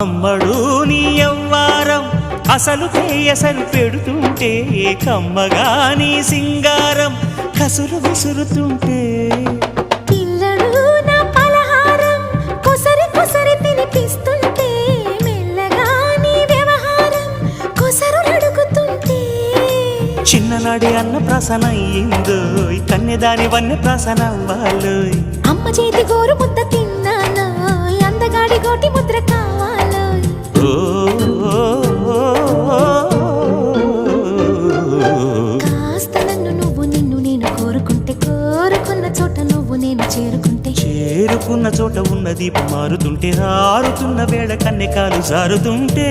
అమ్మడు నీ యవ్వారం అసలు కేయసలు పెడుతుంటే కమ్మగా నీ సింగారం కసురు విసురుతుంటే పిల్లడు నా పలహారం కొసరి కొసరి తినిపిస్తుంటే మెల్లగా నీ వ్యవహారం కొసరు అడుగుతుంటే చిన్ననాడి అన్న ప్రసన అయ్యిందో కన్నెదాని వన్నె ప్రసన అవ్వాలోయ్ అమ్మ చేతి గోరు ముద్ద తిన్నాను అందగాడి గోటి ముద్ర కావాలో కాస్త నన్ను నువ్వు నిన్ను నేను కోరుకుంటే కోరుకున్న చోట నువ్వు నేను చేరుకున్న చోట ఉన్న దీపం మారుతుంటే ఆరుతున్న వేళ కన్నెకాలు జారుతుంటే